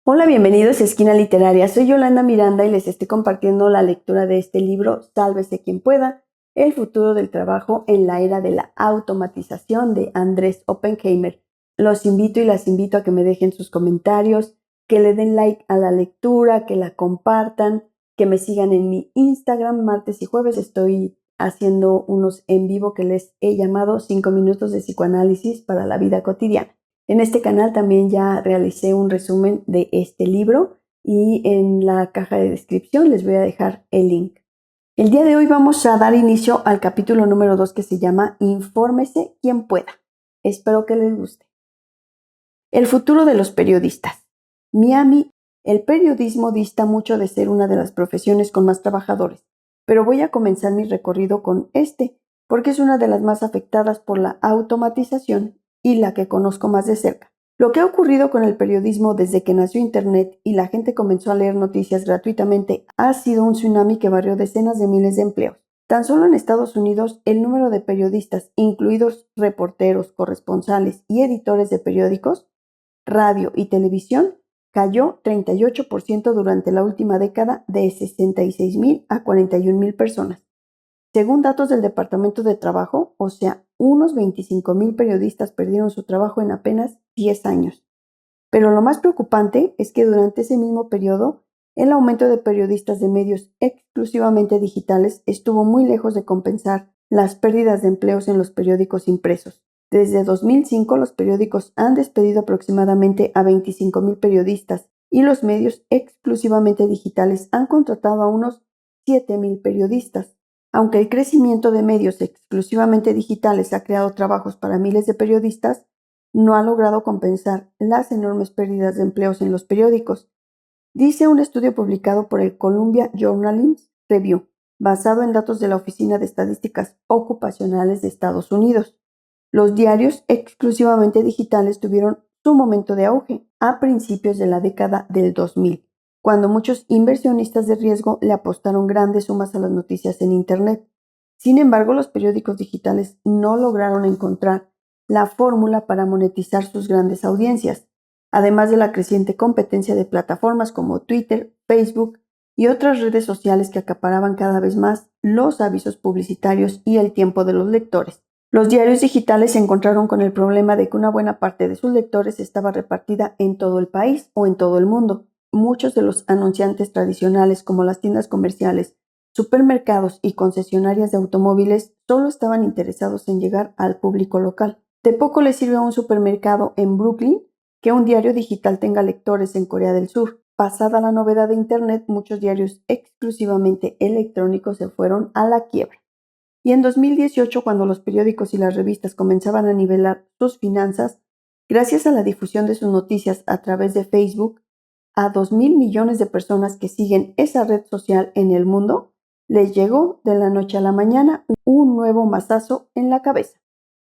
Hola, bienvenidos a Esquina Literaria. Soy Yolanda Miranda y les estoy compartiendo la lectura de este libro, Sálvese quien pueda, el futuro del trabajo en la era de la automatización, de Andrés Oppenheimer. Los invito y las invito a que me dejen sus comentarios, que le den like a la lectura, que la compartan, que me sigan en mi Instagram. Martes y jueves estoy haciendo unos en vivo que les he llamado 5 minutos de psicoanálisis para la vida cotidiana. En este canal también ya realicé un resumen de este libro y en la caja de descripción les voy a dejar el link. El día de hoy vamos a dar inicio al capítulo número 2 que se llama Infórmese quien pueda. Espero que les guste. El futuro de los periodistas. Miami, el periodismo dista mucho de ser una de las profesiones con más trabajadores, pero voy a comenzar mi recorrido con porque es una de las más afectadas por la automatización y la que conozco más de cerca. Lo que ha ocurrido con el periodismo desde que nació Internet y la gente comenzó a leer noticias gratuitamente ha sido un tsunami que barrió decenas de miles de empleos. Tan solo en Estados Unidos, el número de periodistas, incluidos reporteros, corresponsales y editores de periódicos, radio y televisión, cayó 38% durante la última década, de 66,000 a 41,000 personas. Según datos del Departamento de Trabajo, o sea, unos 25,000 periodistas perdieron su trabajo en apenas 10 años. Pero lo más preocupante es que durante ese mismo periodo, el aumento de periodistas de medios exclusivamente digitales estuvo muy lejos de compensar las pérdidas de empleos en los periódicos impresos. Desde 2005, los periódicos han despedido aproximadamente a 25,000 periodistas y los medios exclusivamente digitales han contratado a unos 7,000 periodistas. Aunque el crecimiento de medios exclusivamente digitales ha creado trabajos para miles de periodistas, no ha logrado compensar las enormes pérdidas de empleos en los periódicos, dice un estudio publicado por el Columbia Journalism Review, basado en datos de la Oficina de Estadísticas Ocupacionales de Estados Unidos. Los diarios exclusivamente digitales tuvieron su momento de auge a principios de la década del 2000, cuando muchos inversionistas de riesgo le apostaron grandes sumas a las noticias en Internet. Sin embargo, los periódicos digitales no lograron encontrar la fórmula para monetizar sus grandes audiencias, además de la creciente competencia de plataformas como Twitter, Facebook y otras redes sociales que acaparaban cada vez más los avisos publicitarios y el tiempo de los lectores. Los diarios digitales se encontraron con el problema de que una buena parte de sus lectores estaba repartida en todo el país o en todo el mundo. Muchos de los anunciantes tradicionales, como las tiendas comerciales, supermercados y concesionarias de automóviles, solo estaban interesados en llegar al público local. De poco le sirve a un supermercado en Brooklyn que un diario digital tenga lectores en Corea del Sur. Pasada la novedad de Internet, muchos diarios exclusivamente electrónicos se fueron a la quiebra. Y en 2018, cuando los periódicos y las revistas comenzaban a nivelar sus finanzas, gracias a la difusión de sus noticias a través de Facebook, a 2,000 millones de personas que siguen esa red social en el mundo, les llegó de la noche a la mañana un nuevo mazazo en la cabeza.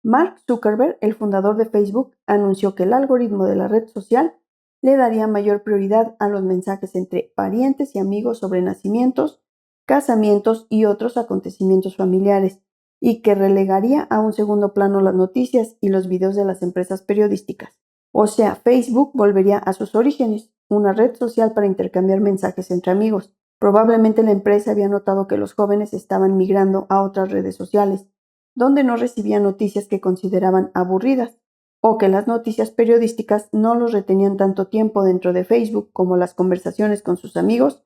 Mark Zuckerberg, el fundador de Facebook, anunció que el algoritmo de la red social le daría mayor prioridad a los mensajes entre parientes y amigos sobre nacimientos, casamientos y otros acontecimientos familiares, y que relegaría a un segundo plano las noticias y los videos de las empresas periodísticas. O sea, Facebook volvería a sus orígenes, una red social para intercambiar mensajes entre amigos. Probablemente la empresa había notado que los jóvenes estaban migrando a otras redes sociales, donde no recibían noticias que consideraban aburridas, o que las noticias periodísticas no los retenían tanto tiempo dentro de Facebook como las conversaciones con sus amigos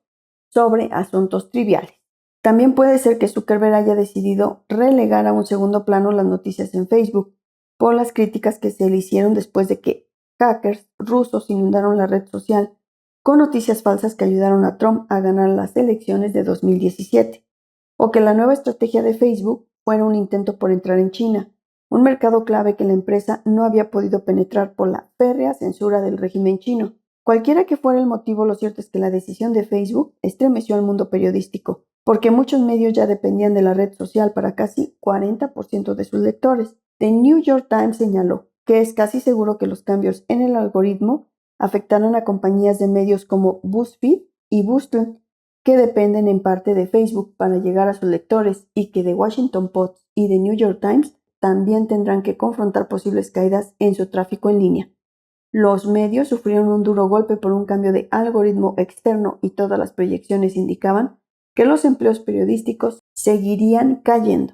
sobre asuntos triviales. También puede ser que Zuckerberg haya decidido relegar a un segundo plano las noticias en Facebook por las críticas que se le hicieron después de que hackers rusos inundaron la red social con noticias falsas que ayudaron a Trump a ganar las elecciones de 2017, o que la nueva estrategia de Facebook fuera un intento por entrar en China, un mercado clave que la empresa no había podido penetrar por la férrea censura del régimen chino. Cualquiera que fuera el motivo, lo cierto es que la decisión de Facebook estremeció al mundo periodístico, porque muchos medios ya dependían de la red social para casi 40% de sus lectores. The New York Times señaló que es casi seguro que los cambios en el algoritmo afectarán a compañías de medios como BuzzFeed y Bustle, que dependen en parte de Facebook para llegar a sus lectores, y que The Washington Post y The New York Times también tendrán que confrontar posibles caídas en su tráfico en línea. Los medios sufrieron un duro golpe por un cambio de algoritmo externo y todas las proyecciones indicaban que los empleos periodísticos seguirían cayendo.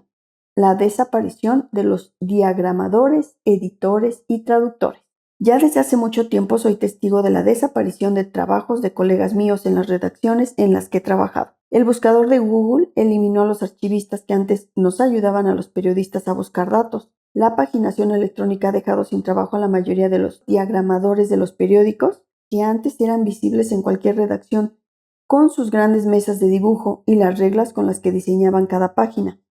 La desaparición de los diagramadores, editores y traductores. Ya desde hace mucho tiempo soy testigo de la desaparición de trabajos de colegas míos en las redacciones en las que he trabajado. El buscador de Google eliminó a los archivistas que antes nos ayudaban a los periodistas a buscar datos. La paginación electrónica ha dejado sin trabajo a la mayoría de los diagramadores de los periódicos, que antes eran visibles en cualquier redacción, con sus grandes mesas de dibujo y las reglas con las que diseñaban cada página.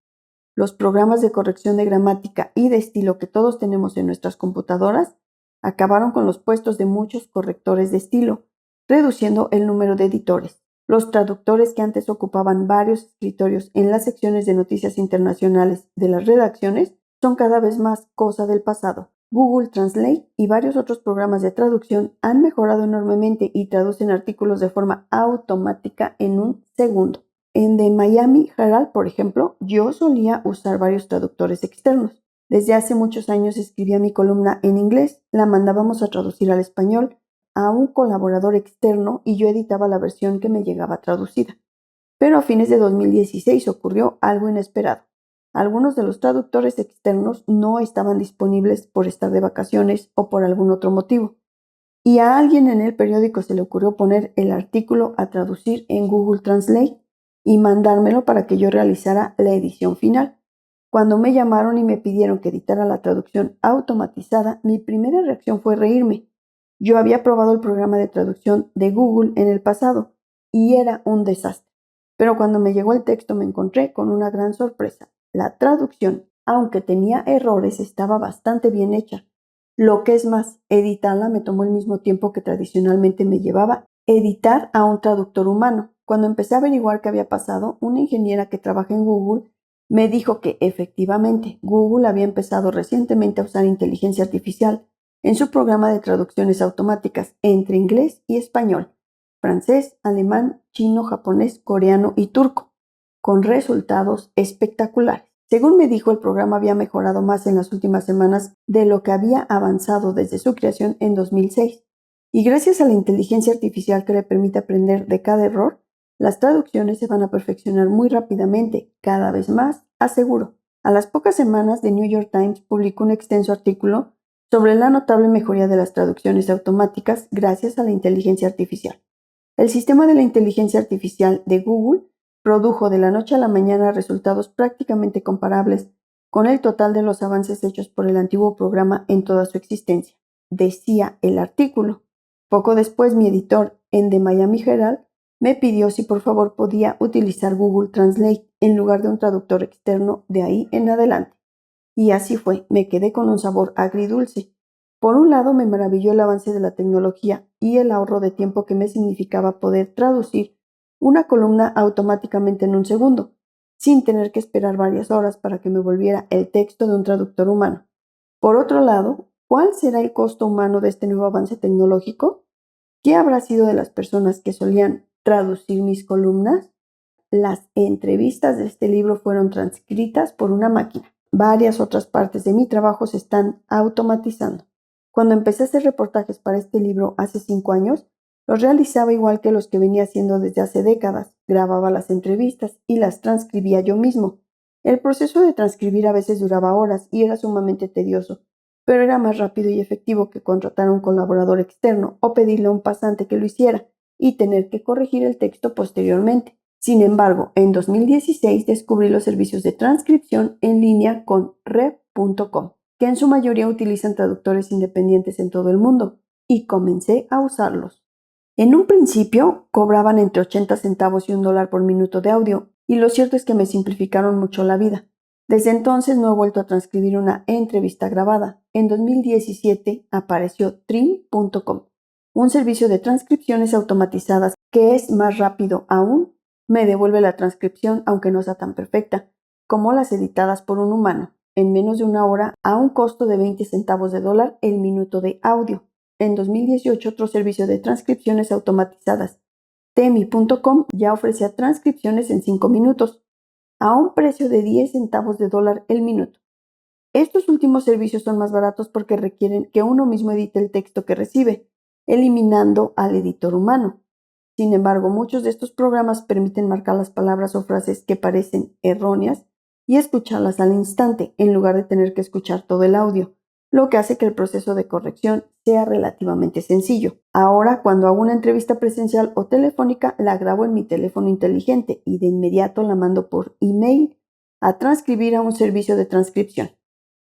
Los programas de corrección de gramática y de estilo que todos tenemos en nuestras computadoras acabaron con los puestos de muchos correctores de estilo, reduciendo el número de editores. Los traductores que antes ocupaban varios escritorios en las secciones de noticias internacionales de las redacciones son cada vez más cosa del pasado. Google Translate y varios otros programas de traducción han mejorado enormemente y traducen artículos de forma automática en un segundo. En The Miami Herald, por ejemplo, yo solía usar varios traductores externos. Desde hace muchos años escribía mi columna en inglés, la mandábamos a traducir al español a un colaborador externo y yo editaba la versión que me llegaba traducida. Pero a fines de 2016 ocurrió algo inesperado. Algunos de los traductores externos no estaban disponibles por estar de vacaciones o por algún otro motivo. Y a alguien en el periódico se le ocurrió poner el artículo a traducir en Google Translate y mandármelo para que yo realizara la edición final. Cuando me llamaron y me pidieron que editara la traducción automatizada, mi primera reacción fue reírme. Yo había probado el programa de traducción de Google en el pasado y era un desastre. Pero cuando me llegó el texto me encontré con una gran sorpresa. La traducción, aunque tenía errores, estaba bastante bien hecha. Lo que es más, editarla me tomó el mismo tiempo que tradicionalmente me llevaba editar a un traductor humano. Cuando empecé a averiguar qué había pasado, una ingeniera que trabaja en Google me dijo que efectivamente Google había empezado recientemente a usar inteligencia artificial en su programa de traducciones automáticas entre inglés y español, francés, alemán, chino, japonés, coreano y turco, con resultados espectaculares. Según me dijo, el programa había mejorado más en las últimas semanas de lo que había avanzado desde su creación en 2006. Y gracias a la inteligencia artificial que le permite aprender de cada error, las traducciones se van a perfeccionar muy rápidamente, cada vez más, aseguro. A las pocas semanas, The New York Times publicó un extenso artículo sobre la notable mejoría de las traducciones automáticas gracias a la inteligencia artificial. El sistema de la inteligencia artificial de Google produjo de la noche a la mañana resultados prácticamente comparables con el total de los avances hechos por el antiguo programa en toda su existencia, decía el artículo. Poco después, mi editor en The Miami Herald me pidió si por favor podía utilizar Google Translate en lugar de un traductor externo de ahí en adelante. Y así fue, me quedé con un sabor agridulce. Por un lado, me maravilló el avance de la tecnología y el ahorro de tiempo que me significaba poder traducir una columna automáticamente en un segundo, sin tener que esperar varias horas para que me volviera el texto de un traductor humano. Por otro lado, ¿cuál será el costo humano de este nuevo avance tecnológico? ¿Qué habrá sido de las personas que solían traducir mis columnas? Las entrevistas de este libro fueron transcritas por una máquina. Varias otras partes de mi trabajo se están automatizando. Cuando empecé a hacer reportajes para este libro hace 5 años, los realizaba igual que los que venía haciendo desde hace décadas. Grababa las entrevistas y las transcribía yo mismo. El proceso de transcribir a veces duraba horas y era sumamente tedioso, pero era más rápido y efectivo que contratar a un colaborador externo o pedirle a un pasante que lo hiciera y tener que corregir el texto posteriormente. Sin embargo, en 2016 descubrí los servicios de transcripción en línea con Rev.com, que en su mayoría utilizan traductores independientes en todo el mundo, y comencé a usarlos. En un principio cobraban entre 80 centavos y $1 por minuto de audio, y lo cierto es que me simplificaron mucho la vida. Desde entonces no he vuelto a transcribir una entrevista grabada. En 2017 apareció Trim.com, un servicio de transcripciones automatizadas que es más rápido aún. Me devuelve la transcripción, aunque no sea tan perfecta, como las editadas por un humano, en menos de una hora a un costo de 20 centavos de dólar el minuto de audio. En 2018 otro servicio de transcripciones automatizadas, Temi.com, ya ofrecía transcripciones en 5 minutos, a un precio de 10 centavos de dólar el minuto. Estos últimos servicios son más baratos porque requieren que uno mismo edite el texto que recibe, eliminando al editor humano. Sin embargo, muchos de estos programas permiten marcar las palabras o frases que parecen erróneas y escucharlas al instante, en lugar de tener que escuchar todo el audio, lo que hace que el proceso de corrección sea relativamente sencillo. Ahora, cuando hago una entrevista presencial o telefónica, la grabo en mi teléfono inteligente y de inmediato la mando por email a transcribir a un servicio de transcripción.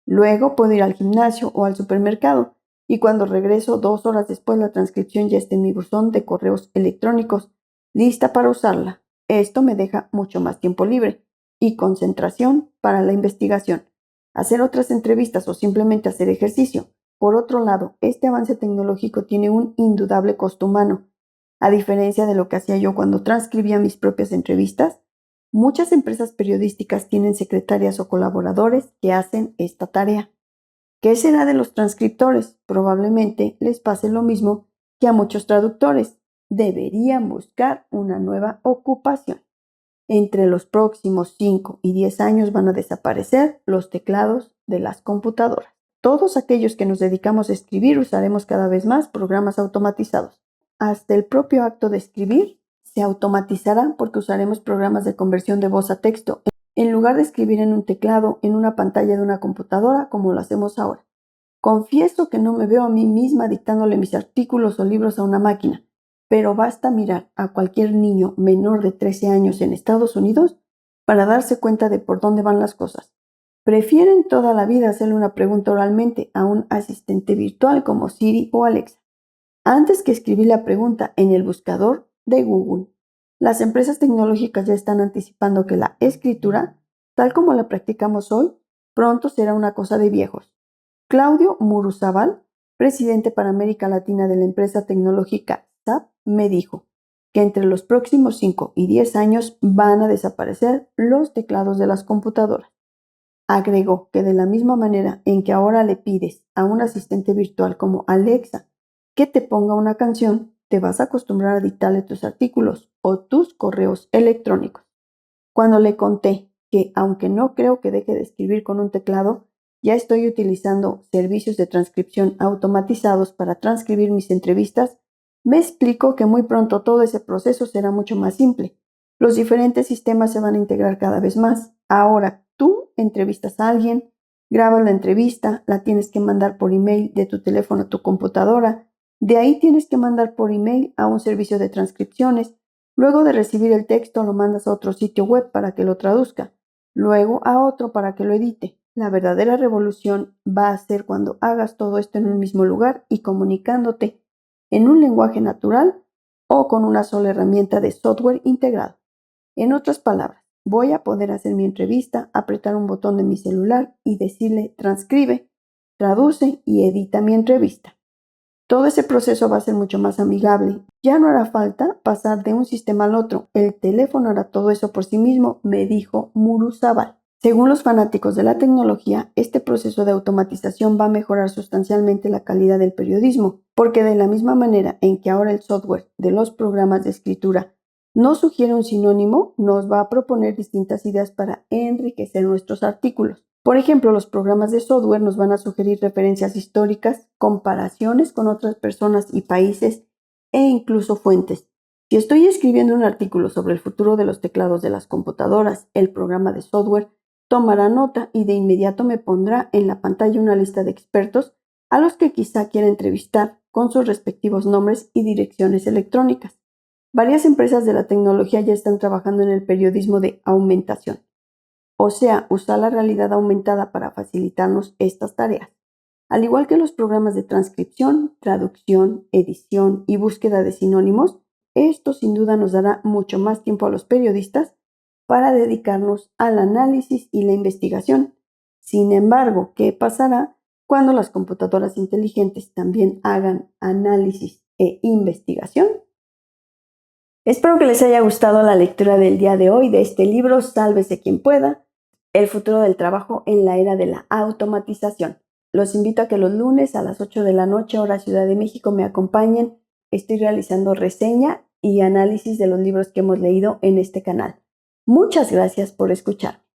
Luego puedo ir al gimnasio o al supermercado y cuando regreso 2 horas después la transcripción ya está en mi buzón de correos electrónicos, lista para usarla. Esto me deja mucho más tiempo libre y concentración para la investigación, hacer otras entrevistas o simplemente hacer ejercicio. Por otro lado, este avance tecnológico tiene un indudable costo humano. A diferencia de lo que hacía yo cuando transcribía mis propias entrevistas, muchas empresas periodísticas tienen secretarias o colaboradores que hacen esta tarea. ¿Qué será de los transcriptores? Probablemente les pase lo mismo que a muchos traductores. Deberían buscar una nueva ocupación. Entre los próximos 5 y 10 años van a desaparecer los teclados de las computadoras. Todos aquellos que nos dedicamos a escribir usaremos cada vez más programas automatizados. Hasta el propio acto de escribir se automatizará porque usaremos programas de conversión de voz a texto en lugar de escribir en un teclado en una pantalla de una computadora como lo hacemos ahora. Confieso que no me veo a mí misma dictándole mis artículos o libros a una máquina, pero basta mirar a cualquier niño menor de 13 años en Estados Unidos para darse cuenta de por dónde van las cosas. Prefieren toda la vida hacerle una pregunta oralmente a un asistente virtual como Siri o Alexa, antes que escribir la pregunta en el buscador de Google. Las empresas tecnológicas ya están anticipando que la escritura, tal como la practicamos hoy, pronto será una cosa de viejos. Claudio Muruzábal, presidente para América Latina de la empresa tecnológica SAP, me dijo que entre los próximos 5 y 10 años van a desaparecer los teclados de las computadoras. Agregó que de la misma manera en que ahora le pides a un asistente virtual como Alexa que te ponga una canción, te vas a acostumbrar a dictarle tus artículos o tus correos electrónicos. Cuando le conté que, aunque no creo que deje de escribir con un teclado, ya estoy utilizando servicios de transcripción automatizados para transcribir mis entrevistas, me explicó que muy pronto todo ese proceso será mucho más simple. Los diferentes sistemas se van a integrar cada vez más. Ahora tú entrevistas a alguien, grabas la entrevista, la tienes que mandar por email de tu teléfono a tu computadora, de ahí tienes que mandar por email a un servicio de transcripciones, luego de recibir el texto lo mandas a otro sitio web para que lo traduzca, luego a otro para que lo edite. La verdadera revolución va a ser cuando hagas todo esto en un mismo lugar y comunicándote en un lenguaje natural o con una sola herramienta de software integrado. En otras palabras, voy a poder hacer mi entrevista, apretar un botón de mi celular y decirle transcribe, traduce y edita mi entrevista. Todo ese proceso va a ser mucho más amigable. Ya no hará falta pasar de un sistema al otro. El teléfono hará todo eso por sí mismo, me dijo Muruzábal. Según los fanáticos de la tecnología, este proceso de automatización va a mejorar sustancialmente la calidad del periodismo, porque de la misma manera en que ahora el software de los programas de escritura nos sugiere un sinónimo, nos va a proponer distintas ideas para enriquecer nuestros artículos. Por ejemplo, los programas de software nos van a sugerir referencias históricas, comparaciones con otras personas y países e incluso fuentes. Si estoy escribiendo un artículo sobre el futuro de los teclados de las computadoras, el programa de software tomará nota y de inmediato me pondrá en la pantalla una lista de expertos a los que quizá quiera entrevistar con sus respectivos nombres y direcciones electrónicas. Varias empresas de la tecnología ya están trabajando en el periodismo de aumentación, o sea, usar la realidad aumentada para facilitarnos estas tareas. Al igual que los programas de transcripción, traducción, edición y búsqueda de sinónimos, esto sin duda nos dará mucho más tiempo a los periodistas para dedicarnos al análisis y la investigación. Sin embargo, ¿qué pasará cuando las computadoras inteligentes también hagan análisis e investigación? Espero que les haya gustado la lectura del día de hoy de este libro, Sálvese quien pueda, el futuro del trabajo en la era de la automatización. Los invito a que los lunes a las 8 de la noche, hora Ciudad de México, me acompañen. Estoy realizando reseña y análisis de los libros que hemos leído en este canal. Muchas gracias por escuchar.